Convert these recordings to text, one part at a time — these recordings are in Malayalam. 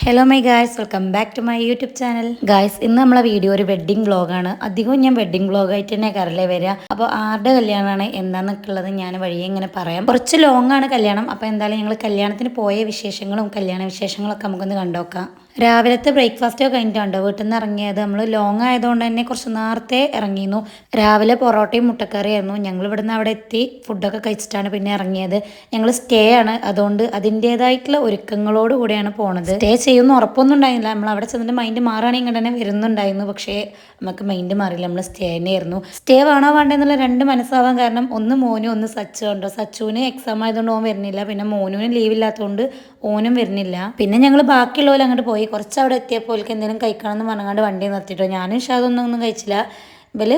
Hello my guys, welcome back to my YouTube channel. Guys, ഇന്ന് നമ്മളെ വീഡിയോ ഒരു വെഡ്ഡിംഗ് വ്ളോഗാണ്. അധികവും ഞാൻ വെഡ്ഡിംഗ് വ്ളോഗായിട്ട് തന്നെ കരലേ വരിക. അപ്പോൾ ആരുടെ കല്യാണമാണ് എന്താണെന്നൊക്കെയുള്ളത് ഞാൻ വഴിയെ ഇങ്ങനെ പറയാം. കുറച്ച് ലോങ് ആണ് കല്യാണം. അപ്പോൾ എന്തായാലും ഞങ്ങൾ കല്യാണത്തിന് പോയ വിശേഷങ്ങളും കല്യാണ വിശേഷങ്ങളൊക്കെ നമുക്കൊന്ന് കണ്ടുനോക്കാം. രാവിലത്തെ ബ്രേക്ക്ഫാസ്റ്റ് ഒക്കെ കഴിഞ്ഞിട്ടുണ്ടോ വീട്ടിൽ നിന്ന് ഇറങ്ങിയത്. നമ്മൾ ലോങ് ആയതുകൊണ്ട് തന്നെ കുറച്ച് നേരത്തെ ഇറങ്ങിയിരുന്നു. രാവിലെ പൊറോട്ടയും മുട്ടക്കറിയായിരുന്നു. ഞങ്ങൾ ഇവിടുന്ന് അവിടെ എത്തി ഫുഡൊക്കെ കഴിച്ചിട്ടാണ് പിന്നെ ഇറങ്ങിയത്. ഞങ്ങൾ സ്റ്റേ ആണ്, അതുകൊണ്ട് അതിൻ്റെതായിട്ടുള്ള ഒരുക്കങ്ങളോട് കൂടെയാണ് പോണത്. സ്റ്റേ ചെയ്യുന്ന ഉറപ്പൊന്നും ഉണ്ടായിരുന്നില്ല. നമ്മൾ അവിടെ ചെന്നിട്ട് മൈൻഡ് മാറുകയാണെങ്കിൽ തന്നെ വരുന്നുണ്ടായിരുന്നു. പക്ഷേ നമുക്ക് മൈൻഡ് മാറിയില്ല, നമ്മൾ സ്റ്റേ തന്നെയായിരുന്നു. സ്റ്റേ വേണോ വേണ്ടെന്നുള്ള രണ്ട് മനസ്സാവാൻ കാരണം ഒന്ന് മോനും ഒന്ന് സച്ചു ഉണ്ടോ. സച്ചുവിന് എക്സാം ആയതുകൊണ്ട് ഓൻ വരുന്നില്ല, പിന്നെ മോനുവിന് ലീവ് ഇല്ലാത്തതുകൊണ്ട് ഓനും വരുന്നില്ല. പിന്നെ ഞങ്ങൾ ബാക്കിയുള്ളവർ അങ്ങോട്ട് പോയി. കുറച്ച് അവിടെ എത്തിയപ്പോൾ എന്തെങ്കിലും കഴിക്കണം എന്ന് പറഞ്ഞാണ്ട് വണ്ടി നിർത്തിയിട്ടോ. ഞാനും ഷാദൊന്നും കഴിച്ചില്ല. ഇവല്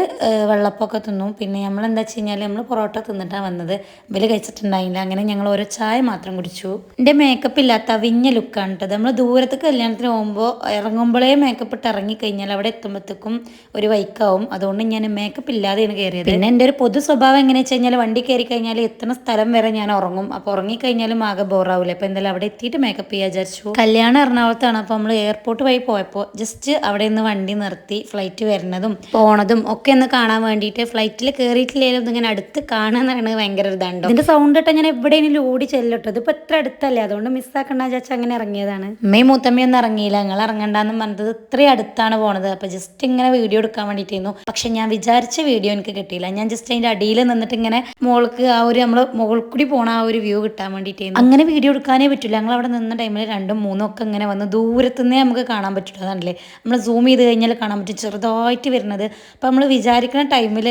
വെള്ളപ്പൊക്കെ തിന്നു. പിന്നെ നമ്മൾ എന്താ വെച്ച് കഴിഞ്ഞാൽ നമ്മൾ പൊറോട്ട തിന്നിട്ടാണ് വന്നത്. ഇവല് കഴിച്ചിട്ടുണ്ടായില്ല. അങ്ങനെ ഞങ്ങൾ ഓരോ ചായ മാത്രം കുടിച്ചു. എൻ്റെ മേക്കപ്പ് ഇല്ലാത്ത അവിഞ്ഞ ലുക്കാണ് കേട്ടത്. നമ്മൾ ദൂരത്ത് കല്യാണത്തിന് പോകുമ്പോൾ ഇറങ്ങുമ്പോഴേ മേക്കപ്പ് ഇട്ട് ഇറങ്ങിക്കഴിഞ്ഞാൽ അവിടെ എത്തുമ്പോഴത്തേക്കും ഒരു വൈക്കാവും. അതുകൊണ്ട് ഞാൻ മേക്കപ്പ് ഇല്ലാതെയാണ് കയറിയത്. പിന്നെ എൻ്റെ ഒരു പൊതു സ്വഭാവം എങ്ങനെയാ വെച്ച് കഴിഞ്ഞാൽ വണ്ടി കയറി കഴിഞ്ഞാൽ എത്തുന്ന സ്ഥലം വരെ ഞാൻ ഉറങ്ങും. അപ്പോൾ ഉറങ്ങിക്കഴിഞ്ഞാലും ആകെ ബോറാവില്ല. അപ്പോൾ എന്തായാലും അവിടെ എത്തിയിട്ട് മേക്കപ്പ് ചെയ്യാൻ വിചാരിച്ചു. കല്യാണം എറണാകുളത്താണ്. അപ്പോൾ നമ്മൾ എയർപോർട്ട് വഴി പോയപ്പോൾ ജസ്റ്റ് അവിടെ നിന്ന് വണ്ടി നിർത്തി ഫ്ലൈറ്റ് വരുന്നതും പോണതും ഒക്കെ ഒന്ന് കാണാൻ വേണ്ടിയിട്ട്. ഫ്ലൈറ്റിൽ കയറിയിട്ടില്ലെങ്കിലും ഇതിങ്ങനെ അടുത്ത് കാണാന്ന് പറയുന്നത് ഭയങ്കര ഇതാണ്ടോ. ഇതിന്റെ സൗണ്ട് ഇട്ടാൽ ഞാൻ എവിടെയെങ്കിലും ഓടി ചെല്ലോട്ടോ. ഇതിപ്പോൾ എത്ര അടുത്തല്ലേ, അതുകൊണ്ട് മിസ്സാക്കണ്ട വിചാരിച്ചാൽ അങ്ങനെ ഇറങ്ങിയതാണ്. അമ്മയും മൂത്തമ്മയൊന്നും ഇറങ്ങിയില്ല. ഞങ്ങൾ ഇറങ്ങണ്ടെന്ന് പറഞ്ഞത് ഇത്രയും അടുത്താണ് പോണത്. അപ്പോൾ ജസ്റ്റ് ഇങ്ങനെ വീഡിയോ എടുക്കാൻ വേണ്ടിയിട്ടായിരുന്നു. പക്ഷെ ഞാൻ വിചാരിച്ച വീഡിയോ എനിക്ക് കിട്ടിയില്ല. ഞാൻ ജസ്റ്റ് അതിൻ്റെ അടിയിൽ നിന്നിട്ട് ഇങ്ങനെ മോൾക്ക് ആ ഒരു നമ്മൾ മുകളിൽ കൂടി പോണ ആ ഒരു വ്യൂ കിട്ടാൻ വേണ്ടിയിട്ടായിരുന്നു. അങ്ങനെ വീഡിയോ എടുക്കാനേ പറ്റില്ല. ഞങ്ങൾ അവിടെ നിന്ന ടൈമിൽ 2ഉം 3ഉം ഒക്കെ ഇങ്ങനെ വന്ന് ദൂരത്തുനിന്നേ നമുക്ക് കാണാൻ പറ്റുള്ളൂ. അതല്ലേ നമ്മൾ സൂം ചെയ്ത് കഴിഞ്ഞാൽ കാണാൻ പറ്റും ചെറുതായിട്ട് വരുന്നത്. അപ്പോൾ നമ്മൾ വിചാരിക്കുന്ന ടൈമിൽ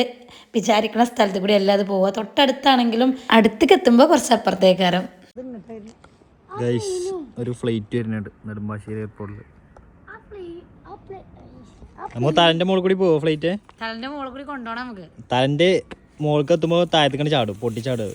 വിചാരിക്കുന്ന സ്ഥലത്ത് കൂടി അല്ലാതെ പോവുക. തൊട്ടടുത്താണെങ്കിലും അടുത്തേക്ക് എത്തുമ്പോൾ കുറച്ച് അപ്പുറത്തേക്കാരം. ഒരു ഫ്ലൈറ്റ് വരുന്നുണ്ട് നെടുമ്പാശ്ശേരി എയർപോർട്ടിൽ. നമ്മൾ തലന്റെ മുകളിൽ കൂടി പോവോ ഫ്ലൈറ്റ്? തലന്റെ മുകളിൽ കൂടി കൊണ്ടുപോകണം നമുക്ക്. തലന്റെ മുകൾക്ക് എത്തുമ്പോ താഴത്തേക്കാണ് ചാടും, പൊട്ടിച്ചാടും.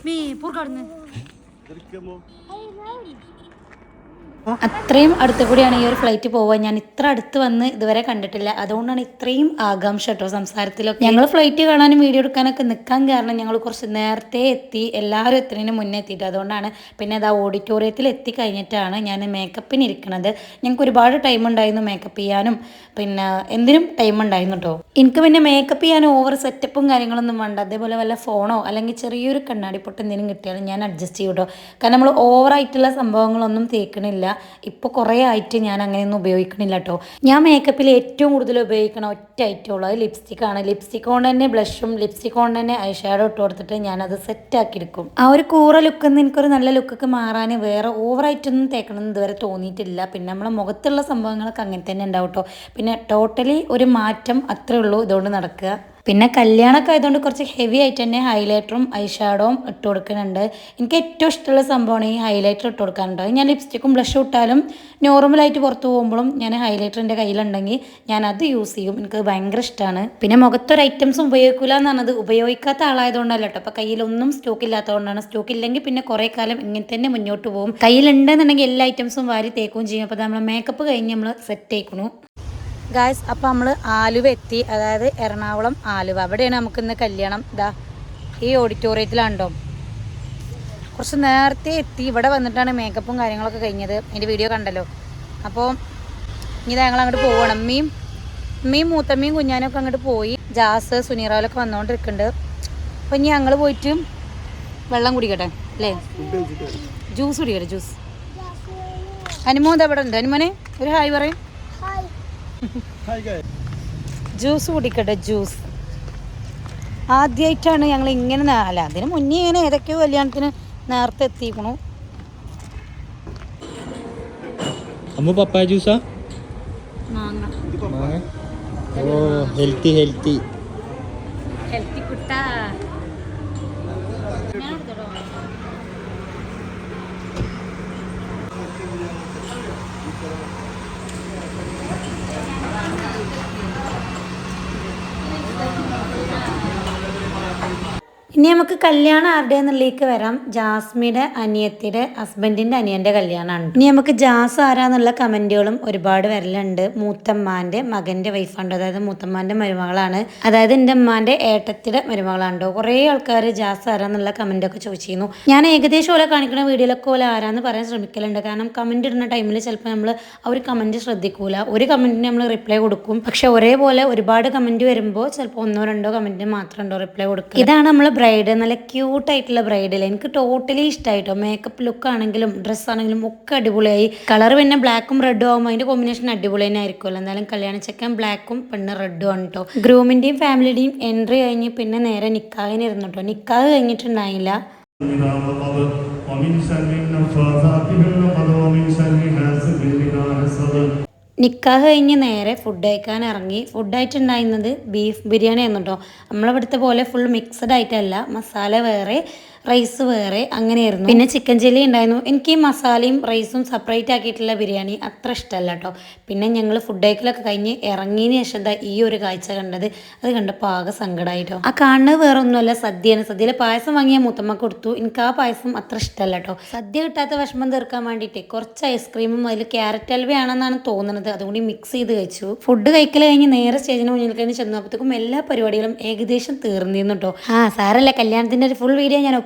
അത്രയും അടുത്ത് കൂടിയാണ് ഈ ഒരു ഫ്ലൈറ്റ് പോവുക. ഞാൻ ഇത്ര അടുത്ത് വന്ന് ഇതുവരെ കണ്ടിട്ടില്ല. അതുകൊണ്ടാണ് ഇത്രയും ആകാംക്ഷ കേട്ടോ സംസാരത്തിലൊക്കെ. ഞങ്ങൾ ഫ്ലൈറ്റ് കാണാനും വീഡിയോ എടുക്കാനൊക്കെ നിൽക്കാൻ കാരണം ഞങ്ങൾ കുറച്ച് നേരത്തെ എത്തി. എല്ലാവരും എത്തുന്നതിന് മുന്നേ എത്തിയിട്ട് അതുകൊണ്ടാണ്. പിന്നെ അത് ഓഡിറ്റോറിയത്തിൽ എത്തി കഴിഞ്ഞിട്ടാണ് ഞാൻ മേക്കപ്പിന് ഇരിക്കണത്. ഞങ്ങൾക്ക് ഒരുപാട് ടൈം ഉണ്ടായിരുന്നു മേക്കപ്പ് ചെയ്യാനും പിന്നെ എന്തിനും ടൈം ഉണ്ടായിരുന്നു കേട്ടോ. എനിക്ക് പിന്നെ മേക്കപ്പ് ചെയ്യാൻ ഓവർ സെറ്റപ്പും കാര്യങ്ങളൊന്നും വേണ്ട. അതേപോലെ വല്ല ഫോണോ അല്ലെങ്കിൽ ചെറിയൊരു കണ്ണാടിപ്പൊട്ട് എന്തെങ്കിലും കിട്ടിയാലും ഞാൻ അഡ്ജസ്റ്റ് ചെയ്യും കേട്ടോ. കാരണം നമ്മൾ ഓവറായിട്ടുള്ള സംഭവങ്ങളൊന്നും തേക്കണില്ല. ഇപ്പോൾ കുറേ ആയിട്ട് ഞാൻ അങ്ങനെയൊന്നും ഉപയോഗിക്കണില്ല കേട്ടോ. ഞാൻ മേക്കപ്പിൽ ഏറ്റവും കൂടുതൽ ഉപയോഗിക്കണ ഒറ്റ ഐറ്റം ഉള്ളത് ലിപ്സ്റ്റിക്കാണ്. ലിപ്സ്റ്റിക് കൊണ്ട് തന്നെ ബ്ലഷും ലിപ്സ്റ്റിക് കൊണ്ട് തന്നെ ഐ ഷാഡോ ഇട്ട് കൊടുത്തിട്ട് ഞാനത് സെറ്റാക്കി എടുക്കും. ആ ഒരു കൂറ ലുക്കിൽ നിന്ന് എനിക്കൊരു നല്ല ലുക്കൊക്കെ മാറാൻ വേറെ ഓവറായിട്ടൊന്നും തേക്കണമെന്ന് ഇതുവരെ തോന്നിയിട്ടില്ല. പിന്നെ നമ്മളെ മുഖത്തുള്ള സംഭവങ്ങളൊക്കെ അങ്ങനെ തന്നെ ഉണ്ടാവും കേട്ടോ. പിന്നെ ടോട്ടലി ഒരു മാറ്റം അത്രേ ഉള്ളൂ ഇതുകൊണ്ട് നടക്കുക. പിന്നെ കല്യാണമൊക്കെ ആയതുകൊണ്ട് കുറച്ച് ഹെവി ആയിട്ട് തന്നെ ഹൈലൈറ്ററും ഐ ഷാഡോവും ഇട്ട് കൊടുക്കുന്നുണ്ട്. എനിക്ക് ഏറ്റവും ഇഷ്ടമുള്ള സംഭവമാണ് ഈ ഹൈലൈറ്റർ ഇട്ട് കൊടുക്കാനുണ്ടോ. ഞാൻ ലിപ്സ്റ്റിക്കും ബ്ലഷും ഇട്ടാലും നോർമലായിട്ട് പുറത്ത് പോകുമ്പോഴും ഞാൻ ഹൈലൈറ്റർ എൻ്റെ കയ്യിലുണ്ടെങ്കിൽ ഞാൻ അത് യൂസ് ചെയ്യും. എനിക്ക് ഭയങ്കര ഇഷ്ടമാണ്. പിന്നെ മുഖത്തൊരു ഐറ്റംസും ഉപയോഗിക്കില്ല എന്ന് പറഞ്ഞത് ഉപയോഗിക്കാത്ത ആളായതുകൊണ്ടല്ല കേട്ടോ. അപ്പോൾ കയ്യിലൊന്നും സ്റ്റോക്ക് ഇല്ലാത്തതുകൊണ്ടാണ്. സ്റ്റോക്ക് ഇല്ലെങ്കിൽ പിന്നെ കുറേ കാലം ഇങ്ങനെ തന്നെ മുന്നോട്ട് പോകും. കയ്യിലുണ്ടെന്നുണ്ടെങ്കിൽ എല്ലാ ഐറ്റംസും വാരി തേക്കുകയും ചെയ്യും. അപ്പോൾ നമ്മൾ മേക്കപ്പ് കഴിഞ്ഞ് നമ്മൾ സെറ്റ് ആയിക്കണു ഗായ്സ്. അപ്പോൾ നമ്മൾ ആലുവ എത്തി, അതായത് എറണാകുളം ആലുവ. അവിടെയാണ് നമുക്കിന്ന് കല്യാണം. ഇതാ ഈ ഓഡിറ്റോറിയത്തിലാണ്ടോ. കുറച്ച് നേരത്തെ എത്തി. ഇവിടെ വന്നിട്ടാണ് മേക്കപ്പും കാര്യങ്ങളൊക്കെ കഴിഞ്ഞത്. എൻ്റെ വീഡിയോ കണ്ടല്ലോ. അപ്പോൾ ഇനി ഞങ്ങൾ അങ്ങോട്ട് പോകണം. അമ്മയും മൂത്തമ്മയും കുഞ്ഞാനൊക്കെ അങ്ങോട്ട് പോയി. ജാസ് സുനീറാലൊക്കെ വന്നുകൊണ്ടിരിക്കുന്നുണ്ട്. അപ്പോൾ ഇനി ഞങ്ങൾ പോയിട്ട് വെള്ളം കുടിക്കട്ടെ അല്ലേ, ജ്യൂസ് കുടിക്കട്ടെ. ജ്യൂസ് അനുമോൻ അവിടെ ഉണ്ട്. അനുമോനെ ഒരു ഹായ് പറയും. ജ്യൂസ് കുടിക്കട്ടെ. ജ്യൂസ് ആദ്യമായിട്ടാണ് ഞങ്ങൾ ഇങ്ങനെ, അല്ല അതിന് മുന്നേ ഇങ്ങനെ ഏതൊക്കെയോ കല്യാണത്തിന് നേരത്തെ എത്തിക്കണു. അമ്മ പപ്പായ ജ്യൂസാ? ഓ ഹെൽത്തി ഹെൽത്തി ഹെൽത്തി കുട്ടാ. ഇനി നമുക്ക് കല്യാണം ആരുടെ എന്നുള്ളിലേക്ക് വരാം. ജാസ്മിയുടെ അനിയത്തിയുടെ ഹസ്ബൻഡിന്റെ അനിയന്റെ കല്യാണമാണ്. ഇനി നമുക്ക് ജാസ് ആരാന്നുള്ള കമന്റുകളും ഒരുപാട് വരലുണ്ട്. മൂത്തമ്മാന്റെ മകന്റെ വൈഫാണ്, അതായത് മൂത്തമ്മാന്റെ മരുമകളാണ്, അതായത് എൻ്റെ അമ്മാന്റെ ഏട്ടത്തിയുടെ മരുമകളാണ്ടോ. കുറേ ആൾക്കാർ ജാസ് ആരാന്നുള്ള കമന്റ് ഒക്കെ ചോദിച്ചിരുന്നു. ഞാൻ ഏകദേശം ഓലെ കാണിക്കുന്ന വീഡിയോയിലൊക്കെ ഓലെ ആരാന്ന് പറയാൻ ശ്രമിക്കലുണ്ട്. കാരണം കമന്റ് ഇടുന്ന ടൈമിൽ ചിലപ്പോൾ നമ്മൾ ആ ഒരു കമന്റ് ശ്രദ്ധിക്കൂല. ഒരു കമന്റിന് നമ്മൾ റിപ്ലൈ കൊടുക്കും, പക്ഷെ ഒരേപോലെ ഒരുപാട് കമന്റ് വരുമ്പോൾ ചിലപ്പോൾ ഒന്നോ രണ്ടോ കമന്റിന് മാത്രം ഉണ്ടോ റിപ്ലൈ കൊടുക്കും. ഇതാണ് നമ്മൾ ബ്രൈഡ്, നല്ല ക്യൂട്ടായിട്ടുള്ള ബ്രൈഡിൽ എനിക്ക് ടോട്ടലി ഇഷ്ടമായിട്ടോ. മേക്കപ്പ് ലുക്ക് ആണെങ്കിലും ഡ്രസ്സ് ആണെങ്കിലും ഒക്കെ അടിപൊളിയായി. കളർ പിന്നെ ബ്ലാക്കും റെഡും ആകുമ്പോൾ അതിന്റെ കോമ്പിനേഷൻ അടിപൊളി തന്നെ ആയിരിക്കുമല്ലോ. എന്തായാലും കല്യാണ ചെക്കൻ ബ്ലാക്കും പെണ്ണ് റെഡും ആണ് കേട്ടോ. ഗ്രൂമിന്റെയും ഫാമിലിയുടെയും എൻട്രി കഴിഞ്ഞ് പിന്നെ നേരെ നിക്കാഹിന് ഇരുന്നു കേട്ടോ. നിക്കാഹ് കഴിഞ്ഞിട്ടുണ്ടായില്ല. നിക്കാഹ് കഴിഞ്ഞ് നേരെ ഫുഡ് കഴിക്കാൻ ഇറങ്ങി. ഫുഡായിട്ടുണ്ടായിരുന്നത് ബീഫ് ബിരിയാണി ആയിരുന്നു കേട്ടോ. നമ്മളിവിടുത്തെ പോലെ ഫുൾ മിക്സഡ് ആയിട്ടല്ല, മസാല വേറെ റൈസ് വേറെ അങ്ങനെയായിരുന്നു. പിന്നെ ചിക്കൻ ചില്ലി ഉണ്ടായിരുന്നു. എനിക്ക് ഈ മസാലയും റൈസും സെപ്പറേറ്റ് ആക്കിയിട്ടുള്ള ബിരിയാണി അത്ര ഇഷ്ടമല്ല കേട്ടോ. പിന്നെ ഞങ്ങൾ ഫുഡ് കഴിക്കലൊക്കെ കഴിഞ്ഞ് ഇറങ്ങിയതിന് ശേഷം ഈ ഒരു കാഴ്ച കണ്ടത്, അത് കണ്ടപ്പോൾ ആകെ സങ്കടമായിട്ടോ. ആ കാണുന്നത് വേറെ ഒന്നുമല്ല, സദ്യയാണ്. സദ്യയിലെ പായസം വാങ്ങിയ മുത്തമ്മ കൊടുത്തു. എനിക്ക് ആ പായസം അത്ര ഇഷ്ടമല്ല കേട്ടോ. സദ്യ കിട്ടാത്ത വിഷമം തീർക്കാൻ വേണ്ടിയിട്ട് കുറച്ച് ഐസ്ക്രീമും അതിൽ ക്യാരറ്റ് ഹൽവയാണെന്നാണ് തോന്നുന്നത്, അതുകൊണ്ട് മിക്സ് ചെയ്ത് കഴിച്ചു. ഫുഡ് കഴിക്കൽ കഴിഞ്ഞ് നേരെ സ്റ്റേജിന് മുന്നിൽ കഴിഞ്ഞ് ചെന്നപ്പോഴത്തേക്കും എല്ലാ പരിപാടികളും ഏകദേശം തീർന്നിരുന്നു കേട്ടോ. സാരല്ല, കല്യാണത്തിന്റെ ഒരു ഫുൾ വീഡിയോ ഞാൻ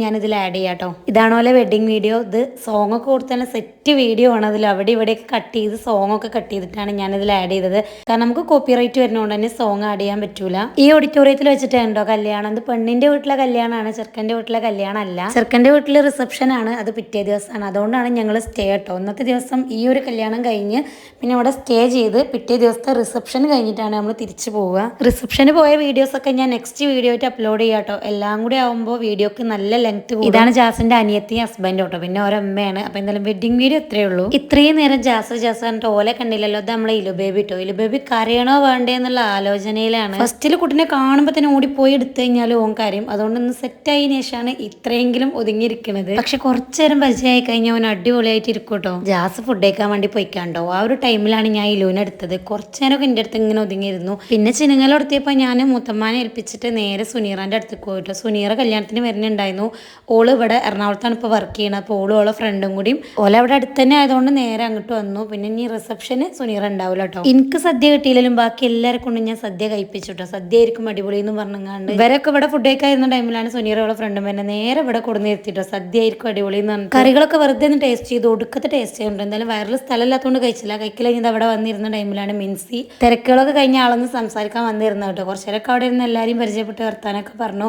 ഞാനിതിൽ ആഡ് ചെയ്യാം കേട്ടോ. ഇതാണോലെ വെഡിങ് വീഡിയോ. ഇത് സോങ് ഒക്കെ കൊടുത്താൽ സെറ്റ് വീഡിയോ ആണ്. അതിൽ അവിടെ ഇവിടെയൊക്കെ കട്ട് ചെയ്ത് സോങ് ഒക്കെ കട്ട് ചെയ്തിട്ടാണ് ഞാനിതിൽ ആഡ് ചെയ്തത്. കാരണം നമുക്ക് കോപ്പിറൈറ്റ് വരുന്നതുകൊണ്ട് തന്നെ സോങ് ആഡ് ചെയ്യാൻ പറ്റൂല. ഈ ഓഡിറ്റോറിയത്തിൽ വെച്ചിട്ടുണ്ടോ കല്യാണം. ഇത് പെണ്ണിന്റെ വീട്ടിലെ കല്യാണമാണ്, ചെറുക്കന്റെ വീട്ടിലെ കല്യാണം അല്ല. ചെറുക്കന്റെ വീട്ടിൽ റിസപ്ഷൻ ആണ്, അത് പിറ്റേ ദിവസമാണ്. അതുകൊണ്ടാണ് ഞങ്ങൾ സ്റ്റേ കേട്ടോ. ഇന്നത്തെ ദിവസം ഈ ഒരു കല്യാണം കഴിഞ്ഞ് പിന്നെ അവിടെ സ്റ്റേ ചെയ്ത് പിറ്റേ ദിവസത്തെ റിസപ്ഷൻ കഴിഞ്ഞിട്ടാണ് നമ്മൾ തിരിച്ചു പോവുക. റിസപ്ഷന് പോയ വീഡിയോസ് ഒക്കെ ഞാൻ നെക്സ്റ്റ് വീഡിയോ ആയിട്ട് അപ്ലോഡ് ചെയ്യാം കേട്ടോ. എല്ലാം കൂടി ആവുമ്പോൾ വീഡിയോക്ക് നല്ല ലെങ്ത് കൂടും. ഇതാണ് ജാസിന്റെ അനിയത്തി ഹസ്ബൻഡ് കേട്ടോ, പിന്നെ ഓരമ്മയാണ്. അപ്പൊ എന്തായാലും വെഡിങ് വീഡിയോ ഇത്രയേ ഉള്ളൂ. ഇത്രയും നേരം ജാസ് പറഞ്ഞിട്ട് ഓലെ കണ്ടില്ലല്ലോ. ഇത് നമ്മളെ ഇലുബേബി കേട്ടോ. ഇലുബേബി കരയണോ വേണ്ടേ എന്നുള്ള ആലോചനയിലാണ്. ഫസ്റ്റിൽ കുട്ടിനെ കാണുമ്പോൾ തന്നെ ഓടിപ്പോയി എടുത്തു കഴിഞ്ഞാൽ ഓൻ കാര്യം. അതുകൊണ്ട് ഒന്ന് സെറ്റ് ആയതിനു ശേഷമാണ് ഇത്രയെങ്കിലും ഒതുങ്ങിയിരിക്കുന്നത്. പക്ഷെ കുറച്ചു നേരം പരിചയമായി കഴിഞ്ഞാൽ അവൻ അടിപൊളിയായിട്ട് ഇരിക്കും കേട്ടോ. ജാസ് ഫുഡ് കഴിക്കാൻ വേണ്ടി പോയിക്കാണ്ടോ. ആ ഒരു ടൈമിലാണ് ഞാൻ ഇലൂനെ എടുത്തത്. കുറച്ചു നേരമൊക്കെ എൻ്റെ അടുത്ത് ഇങ്ങനെ ഒതുങ്ങിയിരുന്നു. പിന്നെ ചിനുങ്ങലെടുത്തിയപ്പോൾ ഞാൻ മുത്തമ്മാനെ ഏൽപ്പിച്ചിട്ട് നേരെ സുനീറാന്റെ അടുത്തേക്ക് പോയിട്ടോ. സുനീറ കല്യാണത്തിന് വരുന്നുണ്ടായിരുന്നു. ഓള് ഇവിടെ എറണാകുളത്താണ് ഇപ്പോൾ വർക്ക് ചെയ്യുന്നത്. അപ്പോൾ ഓളെ ഫ്രണ്ടും കൂടിയും ഓല അവിടെ അടുത്ത് തന്നെ ആയതുകൊണ്ട് നേരെ അങ്ങോട്ട് വന്നു. പിന്നെ ഇനി റിസപ്ഷന് സുനീറ ഉണ്ടാവില്ല കേട്ടോ. എനിക്ക് സദ്യ കിട്ടിയില്ലെങ്കിലും ബാക്കി എല്ലാവരെ കൊണ്ടും ഞാൻ സദ്യ കഴിപ്പിച്ചു കേട്ടോ. സദ്യ ആയിരിക്കും അടിപൊളി എന്ന് പറഞ്ഞാണ്ട് ഇവരൊക്കെ ഇവിടെ ഫുഡ് കഴിക്കാതിരുന്ന ടൈമിലാണ് സുനീറ ഓളെ ഫ്രണ്ടും തന്നെ നേരെ ഇവിടെ കൊടുന്ന് നിർത്തിട്ടോ. സദ്യ ആയിരിക്കും അടിപൊളി എന്ന് പറഞ്ഞു. കറികളൊക്കെ വെറുതെ ഒന്ന് ടേസ്റ്റ് ചെയ്തു, ഒടുക്കത്തെ ടേസ്റ്റ് ചെയ്യുന്നുണ്ട്. എന്തായാലും വയറിൽ സ്ഥലമില്ലാത്തതുകൊണ്ട് കഴിച്ചില്ല. കഴിക്കൽ കഴിഞ്ഞത് അവിടെ വന്നിരുന്ന ടൈമിലാണ് മിൻസി തിരക്കുകളൊക്കെ കഴിഞ്ഞ ആളൊന്ന് സംസാരിക്കാൻ വന്നിരുന്നു കേട്ടോ. കുറച്ചേരൊക്കെ അവിടെ ഇരുന്ന് എല്ലാവരെയും പരിചയപ്പെട്ട് വർത്താനൊക്കെ പറഞ്ഞു.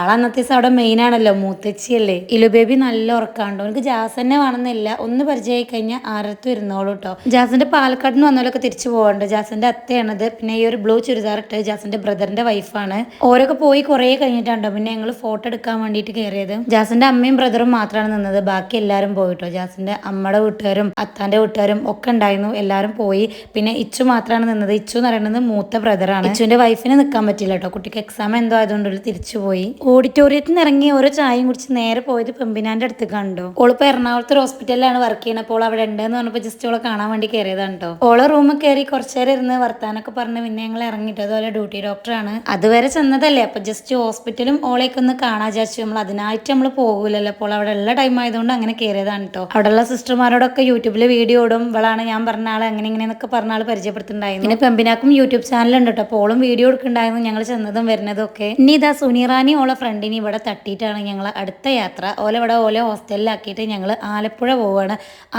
ആളന്നത്തെ ദിവസം അവിടെ മെയിൻ ആണല്ലോ, മൂത്തച്ചിയല്ലേ. ഇലുബേബി നല്ല ഉറക്കാണ്ടോ. എനിക്ക് ജാസ് തന്നെ വേണമെന്നില്ല, ഒന്ന് പരിചയമായി കഴിഞ്ഞാൽ ആരത്തും ഇരുന്നോളൂ കേട്ടോ. ജാസിന്റെ പാലക്കാട് നിന്ന് വന്നവരൊക്കെ തിരിച്ചു പോകണ്ട്. ജാസിന്റെ അത്തയാണത്. പിന്നെ ഈ ഒരു ബ്ലൂ ചുരിദാർ ഇട്ട് ജാസിന്റെ ബ്രദറിന്റെ വൈഫാണ്. ഓരൊക്കെ പോയി കുറേ കഴിഞ്ഞിട്ടുണ്ടോ പിന്നെ ഞങ്ങൾ ഫോട്ടോ എടുക്കാൻ വേണ്ടിയിട്ട് കയറിയത്. ജാസിന്റെ അമ്മയും ബ്രദറും മാത്രമാണ് നിന്നത്, ബാക്കി എല്ലാവരും പോയിട്ടോ. ജാസിന്റെ അമ്മയുടെ വീട്ടുകാരും അത്താന്റെ വീട്ടുകാരും ഒക്കെ ഉണ്ടായിരുന്നു, എല്ലാവരും പോയി. പിന്നെ ഇച്ചു മാത്രമാണ് നിന്നത്. ഇച്ചു എന്ന് പറയുന്നത് മൂത്ത ബ്രദറാണ്. ഇച്ചുവിന്റെ വൈഫിന് നിൽക്കാൻ പറ്റില്ല കേട്ടോ, കുട്ടിക്ക് എക്സാം എന്തോ ആയതുകൊണ്ട് തിരിച്ചു പോയി. ഓഡിറ്റോറിയത്തിൽ നിന്ന് ഇറങ്ങി ഓരോ ചായയും കുടിച്ച് നേരെ പോയത് പെമ്പിനാന്റെ അടുത്ത് കണ്ടോ. ഓളിപ്പോ എറണാകുളത്ത് ഒരു ഹോസ്പിറ്റലിലാണ് വർക്ക് ചെയ്യുന്നത്. അപ്പോൾ അവിടെ ഉണ്ടെന്ന് പറഞ്ഞപ്പോൾ ജസ്റ്റ് ഓളെ കാണാൻ വേണ്ടി കയറിയതാണ് കേട്ടോ. ഓളെ റൂമിൽ കയറി കുറച്ചേരം ഇരുന്ന് വർത്താനൊക്കെ പറഞ്ഞ് പിന്നെ ഞങ്ങൾ ഇറങ്ങിയിട്ട്. അതുപോലെ ഡ്യൂട്ടി ഡോക്ടറാണ്, അതുവരെ ചെന്നതല്ലേ. അപ്പൊ ജസ്റ്റ് ഹോസ്പിറ്റലും ഓളേക്ക് ഒന്ന് കാണാൻ വിചാരിച്ചു. നമ്മൾ അതിനായിട്ട് നമ്മൾ പോകൂലല്ലോ. അപ്പോൾ അവിടെ ഉള്ള ടൈം ആയതുകൊണ്ട് അങ്ങനെ കയറിയതാണ് കേട്ടോ. അവിടെയുള്ള സിസ്റ്റർമാരോടൊക്കെ യൂട്യൂബിൽ വീഡിയോ ഇടും. ഇവളാണ് ഞാൻ പറഞ്ഞ ആളെ അങ്ങനെ ഇങ്ങനെയെന്നൊക്കെ പറഞ്ഞ ആൾ പരിചയപ്പെടുത്തുന്നുണ്ടായിരുന്നു. പിന്നെ പെമ്പിനാക്കും യൂട്യൂബ് ചാനലുണ്ട് കേട്ടോ. അപ്പോൾ ഓളും വീഡിയോ എടുക്കുന്നുണ്ടായിരുന്നു ഞങ്ങൾ ചെന്നതും വരുന്നതും ഒക്കെ. ഇനി ഇതാ സുനീറാനി ഓളെ ഫ്രണ്ടിനെ ഇവിടെ തട്ടിയിട്ടാണ് ഞങ്ങൾ അടുത്ത യാത്ര. ഓലെ ഹോസ്റ്റലിലാക്കിയിട്ട് ഞങ്ങൾ ആലപ്പുഴ പോവുകയാണ്.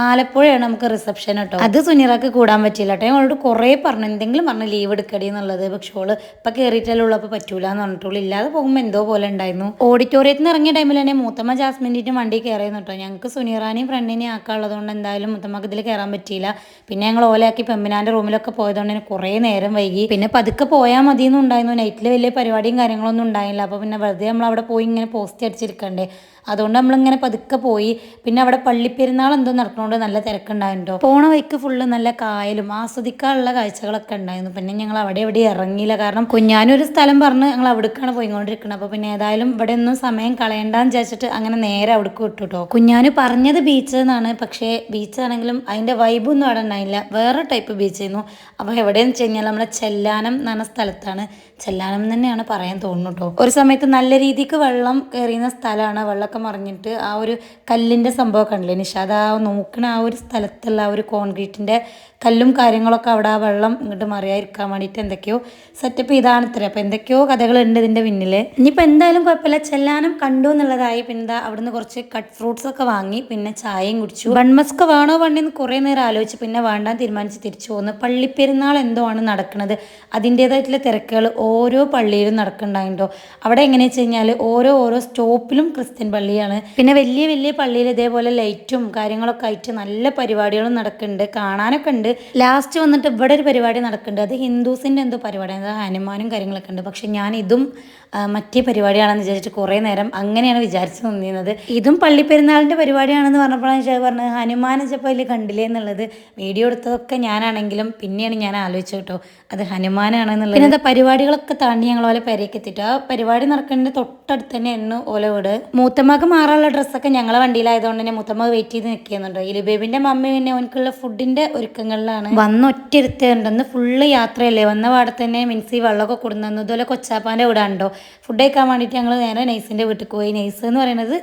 ആലപ്പുഴയാണ് നമുക്ക് റിസപ്ഷൻ കേട്ടോ. അത് സുനീറക്ക് കൂടാൻ പറ്റില്ല കേട്ടോ. ഞങ്ങളോട് കുറേ പറഞ്ഞു എന്തെങ്കിലും പറഞ്ഞ് ലീവ് എടുക്കടി എന്നുള്ളത്. പക്ഷെ ഓള് ഇപ്പം കയറിയിട്ടല്ലേ ഉള്ളപ്പോൾ പറ്റൂല എന്ന് പറഞ്ഞിട്ടുള്ളൂ. ഇല്ലാതെ പോകുമ്പോൾ എന്തോ പോലെ ഉണ്ടായിരുന്നു. ഓഡിറ്റോറിയത്തിൽ നിന്ന് ഇറങ്ങിയ ടൈമിൽ തന്നെ മൂത്തമ്മ ജാസ്മിൻ്റെ വണ്ടി കയറിയെന്ന് കേട്ടോ. ഞങ്ങൾക്ക് സുനീറാനെയും ഫ്രണ്ടിനെയും ആക്കാനുള്ളതുകൊണ്ട് എന്തായാലും മുത്തമ്മക്ക് ഇതിൽ കയറാൻ പറ്റിയില്ല. പിന്നെ ഞങ്ങൾ ഓലയാക്കി പെമ്പിനാൻ്റെ റൂമിലൊക്കെ പോയതുകൊണ്ട് തന്നെ കുറേ നേരം വൈകി. പിന്നെ പതുക്കെ പോയാൽ മതിയെന്നും ഉണ്ടായിരുന്നു. നൈറ്റിൽ വലിയ പരിപാടിയും കാര്യങ്ങളൊന്നും ഉണ്ടായില്ല. അപ്പോൾ പിന്നെ വെറുതെ നമ്മൾ അവിടെ പോയി ഇങ്ങനെ പോസ്റ്റ് അടിച്ചിരിക്കണ്ടേ, അതുകൊണ്ട് നമ്മളിങ്ങനെ പതുക്കെ പോയി. പിന്നെ അവിടെ പള്ളിപ്പെരുന്നാൾ എന്തോ നടക്കണോണ്ട് നല്ല തിരക്കുണ്ടായിട്ടോ. പോണ വഴിക്ക് ഫുള്ള് നല്ല കായലും ആസ്വദിക്കാനുള്ള കാഴ്ചകളൊക്കെ ഉണ്ടായിരുന്നു. പിന്നെ ഞങ്ങൾ അവിടെ എവിടെ ഇറങ്ങിയില്ല, കാരണം കുഞ്ഞാനൊരു സ്ഥലം പറഞ്ഞ് ഞങ്ങൾ അവിടേക്കാണ് പോയിക്കൊണ്ടിരിക്കുന്നത്. അപ്പോൾ പിന്നെ ഏതായാലും ഇവിടെ ഒന്നും സമയം കളയണ്ടെന്ന് വിചാരിച്ചിട്ട് അങ്ങനെ നേരെ അവിടേക്ക് വിട്ടു കേട്ടോ. കുഞ്ഞാന് പറഞ്ഞത് ബീച്ച് എന്നാണ്, പക്ഷേ ബീച്ചാണെങ്കിലും അതിൻ്റെ വൈബൊന്നും അവിടെ ഉണ്ടായില്ല, വേറെ ടൈപ്പ് ബീച്ചായിരുന്നു. അപ്പോൾ എവിടെയെന്ന് വെച്ച് കഴിഞ്ഞാൽ നമ്മളെ ചെല്ലാനം എന്ന് പറഞ്ഞ സ്ഥലത്താണ്, ചെല്ലാനം തന്നെയാണ് പറയാൻ തോന്നുന്നു കേട്ടോ. ഒരു സമയത്ത് നല്ല രീതിക്ക് വെള്ളം കയറിയുന്ന സ്ഥലമാണ്, വെള്ളമൊക്കെ മറിഞ്ഞിട്ട് ആ ഒരു കല്ലിൻ്റെ സംഭവമൊക്കെ ഉണ്ടല്ലേ നിഷാദ്, ആ നോക്കണ ആ ഒരു സ്ഥലത്തുള്ള ആ ഒരു കോൺക്രീറ്റിൻ്റെ കല്ലും കാര്യങ്ങളൊക്കെ അവിടെ ആ വെള്ളം ഇങ്ങോട്ട് മറിയാതിരിക്കാൻ വേണ്ടിയിട്ട് എന്തൊക്കെയോ സെറ്റപ്പ് ചെയ്താണ് ഇത്ര. അപ്പോൾ എന്തൊക്കെയോ കഥകളുണ്ട് ഇതിൻ്റെ പിന്നിൽ. ഇനിയിപ്പോൾ എന്തായാലും കുഴപ്പമില്ല, ചെല്ലാനം കണ്ടു എന്നുള്ളതായി. പിന്നെ അവിടുന്ന് കുറച്ച് കട്ട് ഫ്രൂട്ട്സ് ഒക്കെ വാങ്ങി, പിന്നെ ചായയും കുടിച്ചു. ബൺമസ്ക് വേണോ വേണ്ടെന്ന് കുറേ നേരം ആലോചിച്ച് പിന്നെ വേണ്ടാൻ തീരുമാനിച്ച് തിരിച്ചു പോന്നു. പള്ളിപ്പെരുന്നാൾ എന്തോ ആണ് നടക്കുന്നത്, അതിൻ്റേതായിട്ടുള്ള തിരക്കുകൾ ഓരോ പള്ളിയിലും നടക്കുന്നുണ്ടായിട്ടോ. അവിടെ എങ്ങനെയാ വെച്ച് കഴിഞ്ഞാൽ ഓരോ സ്റ്റോപ്പിലും ക്രിസ്ത്യൻ പള്ളിയാണ്. പിന്നെ വലിയ വലിയ പള്ളിയിൽ ഇതേപോലെ ലൈറ്റും കാര്യങ്ങളൊക്കെ ആയിട്ട് നല്ല പരിപാടികളും നടക്കുന്നുണ്ട്, കാണാനൊക്കെ ഉണ്ട്. ലാസ്റ്റ് വന്നിട്ട് ഇവിടെ ഒരു പരിപാടി നടക്കുന്നുണ്ട്, അത് ഹിന്ദുസിൻ്റെ എന്തോ പരിപാടിയാണ്, അത് ഹനുമാനും കാര്യങ്ങളൊക്കെ ഉണ്ട്. പക്ഷെ ഞാൻ ഇതും മറ്റേ പരിപാടിയാണെന്ന് വിചാരിച്ചിട്ട് കുറേ നേരം അങ്ങനെയാണ് വിചാരിച്ചു നിന്നിരുന്നത്. ഇതും പള്ളിപ്പെരുന്നാളിൻ്റെ പരിപാടിയാണെന്ന് പറഞ്ഞപ്പോഴാണ് ഞാൻ പറഞ്ഞത് ഹനുമാൻ വെച്ചപ്പോൾ അതിൽ കണ്ടില്ലേ എന്നുള്ളത്. വീഡിയോ എടുത്തതൊക്കെ ഞാനാണെങ്കിലും പിന്നെയാണ് ഞാൻ ആലോചിച്ചു കേട്ടോ അത് ഹനുമാനാണെന്നുള്ളത്. പിന്നെ എന്താ പരിപാടികളൊക്കെ താണ്ടി ഞങ്ങൾ ഓലെ പെരേക്ക് എത്തിയിട്ട്, ആ പരിപാടി നടക്കുന്നതിൻ്റെ തൊട്ടടുത്ത് തന്നെയായിരുന്നു ഓലെ വീട്. മൂത്തമ്മക്ക് മാറാനുള്ള ഡ്രസ്സൊക്കെ ഞങ്ങളെ വണ്ടിയിലായതുകൊണ്ട് തന്നെ മൂത്തമ്മ വെയിറ്റ് ചെയ്ത് നിൽക്കുന്നുണ്ടോ. ഇലുബേബിൻ്റെ മമ്മി പിന്നെ അവനക്കുള്ള ഫുഡിൻ്റെ ഒരുക്കങ്ങളിലാണ്. വന്ന് ഒറ്റയിരുത്തുണ്ടെന്ന് ഫുള്ള് യാത്രയല്ലേ, വന്ന പാടെ തന്നെ മിൻസി വെള്ളമൊക്കെ കൊടുന്നു. ഇതുപോലെ കൊച്ചാപ്പാൻ്റെ വീടാണ് കേട്ടോ. ഫുഡ് കഴിക്കാൻ വേണ്ടിയിട്ട് ഞങ്ങൾ നേരെ നൈസിൻ്റെ വീട്ടിൽ പോയി. നൈസ് എന്ന് പറയുന്നത്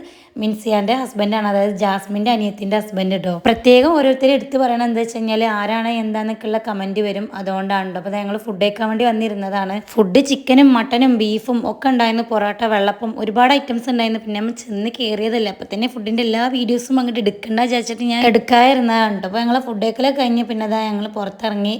മിൻസിയാൻ്റെ ഹസ്ബൻഡാണ്, അതായത് ജാസ്മിൻ്റെ അനിയത്തിൻ്റെ ഹസ്ബൻഡ് കേട്ടോ. പ്രത്യേകം ഓരോരുത്തരും എടുത്ത് പറയണത് എന്താ വെച്ച് കഴിഞ്ഞാൽ ആരാണ് എന്താന്നൊക്കെയുള്ള കമൻറ്റ് വരും, അതുകൊണ്ടാണ് കേട്ടോ. അപ്പോൾ ഞങ്ങൾ ഫുഡ് കഴിക്കാൻ വേണ്ടി വന്നിരുന്നതാണ്. ഫുഡ് ചിക്കനും മട്ടനും ബീഫും ഒക്കെ ഉണ്ടായിരുന്നു, പൊറോട്ട, വെള്ളപ്പം, ഒരുപാട് ഐറ്റംസ് ഉണ്ടായിരുന്നു. പിന്നെ നമ്മൾ ചെന്ന് കയറിയതല്ല, അപ്പോൾ തന്നെ ഫുഡിൻ്റെ എല്ലാ വീഡിയോസും അങ്ങോട്ട് എടുക്കണ്ട വിചാരിച്ചിട്ട് ഞാൻ എടുക്കാതിരുന്നതാണ് കേട്ടോ. അപ്പോൾ ഞങ്ങൾ ഫുഡ് കഴിക്കലൊക്കെ കഴിഞ്ഞ് പിന്നെ അതാ ഞങ്ങൾ പുറത്തിറങ്ങി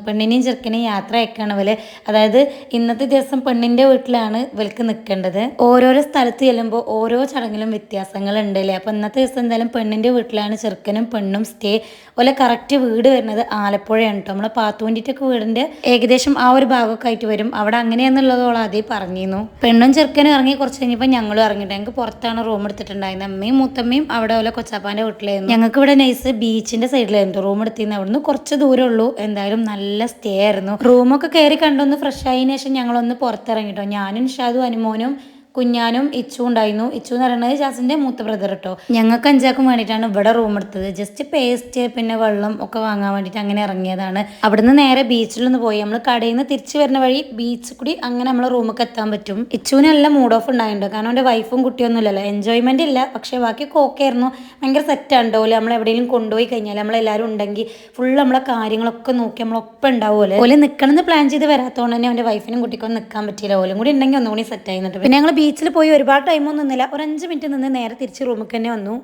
പെണ്ണിനെയും ചെറുക്കനെയും യാത്ര അയക്കാണ് ഇവല്. അതായത് ഇന്നത്തെ ദിവസം പെണ്ണിൻ്റെ വീട്ടിലാണ് ഇവർക്ക് നിൽക്കേണ്ടത്. ഓരോരോ സ്ഥലത്ത് ചെല്ലുമ്പോൾ ഓരോ ചടങ്ങിലും വ്യത്യാസങ്ങളുണ്ട് അല്ലേ. അപ്പോൾ ഇന്നത്തെ ദിവസം എന്തായാലും പെണ്ണിൻ്റെ വീട്ടിലാണ് ചെറുക്കനും പെണ്ണും സ്റ്റേ. ഓലെ കറക്റ്റ് വീട് വരുന്നത് ആലപ്പുഴയാണ് കേട്ടോ. നമ്മളെ പാത്തൂൻ്റെയൊക്കെ വീടിൻ്റെ ഏകദേശം ആ ഒരു ഭാഗമൊക്കെ ആയിട്ട് വരും. അവിടെ അങ്ങനെയാണെന്നുള്ളതോളം ആദ്യം പറഞ്ഞിരുന്നു. പെണ്ണും ചെറുക്കനും ഇറങ്ങി കുറച്ച് കഴിഞ്ഞപ്പോൾ ഞങ്ങളും ഇറങ്ങിയിട്ട് ഞങ്ങൾക്ക് പുറത്താണ് റൂം എടുത്തിട്ടുണ്ടായിരുന്നത്. അമ്മയും മൂത്തമ്മയും അവിടെ ഓലെ കൊച്ചാപ്പാൻ്റെ വീട്ടിലായിരുന്നു. ഞങ്ങൾക്ക് ഇവിടെ നൈസ് ബീച്ചിൻ്റെ സൈഡിലായിരുന്നു റൂം എടുത്തിരുന്നത്. അവിടുന്ന് കുറച്ച് ദൂരമേ ഉള്ളൂ. എന്തായാലും നല്ല സ്റ്റേ ആയിരുന്നു. റൂമൊക്കെ കയറി കണ്ടൊന്ന് ഫ്രഷ് ആയതിനു ശേഷം ഞങ്ങളൊന്ന് പുറത്തിറങ്ങിട്ടോ. ഞാനും ഷാദു അനുമോനും കുഞ്ഞാനും ഇച്ചു ഉണ്ടായിരുന്നു. ഇച്ചു എന്ന് പറയുന്നത് ജാസിൻ്റെ മൂത്ത ബ്രദർ കേട്ടോ. ഞങ്ങൾക്ക് അഞ്ചാക്കും വേണ്ടിയിട്ടാണ് ഇവിടെ റൂം എടുത്തത്. ജസ്റ്റ് പേസ്റ്റ് പിന്നെ വെള്ളം ഒക്കെ വാങ്ങാൻ വേണ്ടിയിട്ട് അങ്ങനെ ഇറങ്ങിയതാണ്. അവിടുന്ന് നേരെ ബീച്ചിലൊന്ന് പോയി. നമ്മൾ കടയിൽ നിന്ന് തിരിച്ചു വരുന്ന വഴി ബീച്ചിൽ കൂടി അങ്ങനെ നമ്മൾ റൂമൊക്കെ എത്താൻ പറ്റും. ഇച്ചുവിന് നല്ല മൂഡ് ഓഫ് ഉണ്ടായിട്ടുണ്ട്, കാരണം അവൻ്റെ വൈഫും കുട്ടിയൊന്നും ഇല്ലല്ലോ, എൻജോയ്മെൻ്റ് ഇല്ല. പക്ഷേ ബാക്കി കോക്കായിരുന്നു, ഭയങ്കര സെറ്റാണ് കേട്ടോ. നമ്മൾ എവിടെയെങ്കിലും കൊണ്ടുപോയി കഴിഞ്ഞാൽ നമ്മളെല്ലാവരും ഉണ്ടെങ്കിൽ ഫുൾ നമ്മളെ കാര്യങ്ങളൊക്കെ നോക്കി നമ്മളൊപ്പം ഉണ്ടാവുമല്ലോ. ഓല് നിൽക്കണമെന്ന് പ്ലാൻ ചെയ്ത് വരാത്തതുകൊണ്ട് തന്നെ അവൻ്റെ വൈഫിനും കുട്ടിക്കൊന്നും നിൽക്കാൻ പറ്റിയില്ല. ഓലും കൂടി ഉണ്ടെങ്കിൽ ഒന്നുകൂടി സെറ്റ് ആയിരുന്നിട്ട് പിന്നെ ഞങ്ങൾ ബീച്ചിൽ പോയി ഒരുപാട് ടൈമൊന്നും നിന്നില്ല, ഒരു 5 മിനിറ്റ് നിന്ന് നേരെ തിരിച്ച് റൂമിൽ തന്നെ വന്നു.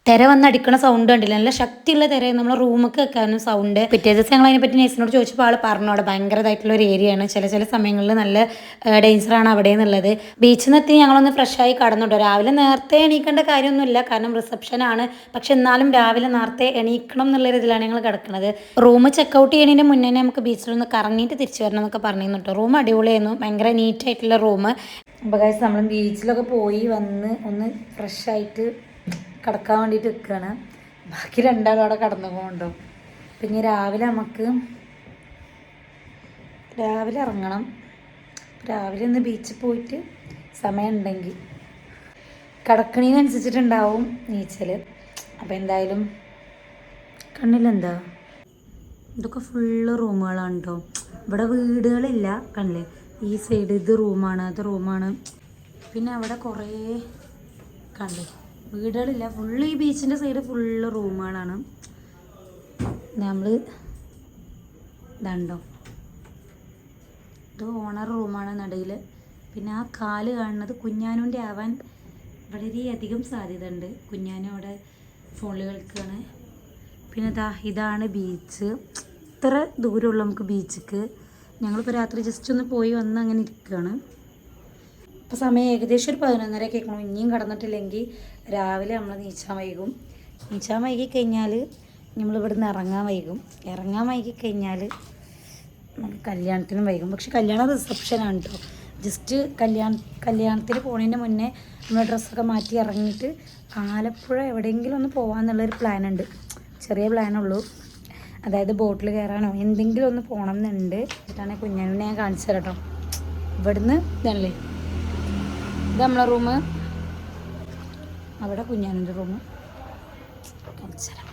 തിര വന്നടിക്കണ സൗണ്ട് കണ്ടില്ല, നല്ല ശക്തിയുള്ള തിര, നമ്മളെ റൂമൊക്കെ വെക്കാനും സൗണ്ട്. പിറ്റേ ദിവസം ഞങ്ങൾ അതിനെപ്പറ്റി നേഴ്സിനോട് ചോദിച്ചപ്പോൾ ആൾ പറഞ്ഞു അവിടെ ഭയങ്കരമായിട്ടുള്ള ഒരു ഏരിയയാണ്, ചില സമയങ്ങളിൽ നല്ല ഡേഞ്ചറാണ് അവിടെ എന്നുള്ളത്. ബീച്ചിൽ നിന്ന് എത്തി ഞങ്ങളൊന്ന് ഫ്രഷായി കടന്നുണ്ടോ. രാവിലെ നേരത്തെ എണീക്കേണ്ട കാര്യമൊന്നുമില്ല, കാരണം റിസപ്ഷനാണ്. പക്ഷെ എന്നാലും രാവിലെ നേരത്തെ എണീക്കണം എന്നുള്ള ഇതിലാണ് ഞങ്ങൾ കിടക്കുന്നത്. റൂം ചെക്കൗട്ട് ചെയ്യണതിൻ്റെ മുന്നേ നമുക്ക് ബീച്ചിലൊന്ന് കറങ്ങിയിട്ട് തിരിച്ചു വരണം എന്നൊക്കെ പറഞ്ഞിരുന്നു കേട്ടോ. റൂം അടിപൊളിയായിരുന്നു, ഭയങ്കര നീറ്റായിട്ടുള്ള റൂം. അപ്പോൾ ഗൈസ് നമ്മൾ ബീച്ചിലൊക്കെ പോയി വന്ന് ഒന്ന് ഫ്രഷായിട്ട് കിടക്കാൻ വേണ്ടിയിട്ട് നിൽക്കുകയാണ്. ബാക്കി രണ്ടാളും അവിടെ കടന്നു പോകുന്നുണ്ടോ. പിന്നെ രാവിലെ ഇറങ്ങണം. രാവിലെ ഒന്ന് ബീച്ചിൽ പോയിട്ട് സമയം ഉണ്ടെങ്കിൽ കിടക്കണീനനുസരിച്ചിട്ടുണ്ടാവും നീച്ചൽ. അപ്പോൾ എന്തായാലും കണ്ണിലെന്താ ഇതൊക്കെ ഫുള്ള് റൂമുകളാണ് കേട്ടോ. ഇവിടെ വീടുകളില്ല, കണ്ടില്ലേ, ഈ സൈഡ് ഇത് റൂമാണ്, അത് റൂമാണ്. പിന്നെ അവിടെ കുറേ കണ്ടില്ലേ വീടുകളില്ല, ഫുള്ള് ഈ ബീച്ചിൻ്റെ സൈഡ് ഫുള്ള് റൂമുകളാണ്. നമ്മൾ ഇതുണ്ടോ, ഇത് ഓണർ റൂമാണ് നടുവിൽ. പിന്നെ ആ കാല് കാണുന്നത് കുഞ്ഞാനൂൻ്റെ ആവാൻ വളരെയധികം സാധ്യത ഉണ്ട്. കുഞ്ഞാനും അവിടെ ഫോണിൽ കളിക്കുകയാണ്. പിന്നെ ഇതാണ് ബീച്ച്. ഇത്ര ദൂരമുള്ളൂ നമുക്ക് ബീച്ചിക്ക്. ഞങ്ങളിപ്പോൾ രാത്രി ജസ്റ്റ് ഒന്ന് പോയി വന്ന് അങ്ങനെ ഇരിക്കുകയാണ്. ഇപ്പോൾ സമയം ഏകദേശം ഒരു 11:30 കേൾക്കണം. ഇനിയും കടന്നിട്ടില്ലെങ്കിൽ രാവിലെ നമ്മൾ നീച്ചാൻ വൈകി കഴിഞ്ഞാൽ നമ്മളിവിടുന്ന് ഇറങ്ങാൻ വൈകി കഴിഞ്ഞാൽ നമുക്ക് കല്യാണത്തിനും വൈകും. പക്ഷെ കല്യാണം റിസപ്ഷനാണ് കേട്ടോ. ജസ്റ്റ് കല്യാണത്തിന് പോണതിന് മുന്നേ നമ്മൾ ഡ്രസ്സൊക്കെ മാറ്റി ഇറങ്ങിയിട്ട് ആലപ്പുഴ എവിടെയെങ്കിലും ഒന്ന് പോകാമെന്നുള്ളൊരു പ്ലാനുണ്ട്. ചെറിയ പ്ലാനുള്ളൂ. അതായത് ബോട്ടിൽ കയറാനോ എന്തെങ്കിലും ഒന്ന് പോകണം എന്നുണ്ട്. എന്നിട്ടാണ് കുഞ്ഞാനെ ഞാൻ കാണിച്ചു തരാം കേട്ടോ. ഇവിടുന്ന് ഇതാണല്ലേ, ഇത് നമ്മളെ റൂം, അവിടെ കുഞ്ഞാനിൻ്റെ റൂം കാണിച്ചു തരാം.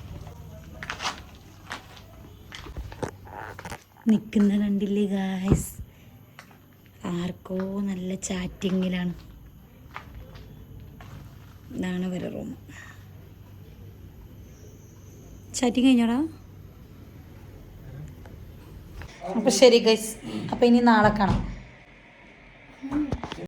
നിൽക്കുന്ന കണ്ടില്ലേ ഗായ്സ്, ആർക്കോ നല്ല ചാറ്റിങ്ങിലാണ്. ഇതാണ് അവരുടെ റൂം. ചാറ്റിങ് കഴിഞ്ഞോടാ? അപ്പോൾ ശരി ഗൈസ്, അപ്പോൾ ഇനി നാളെ കാണാം.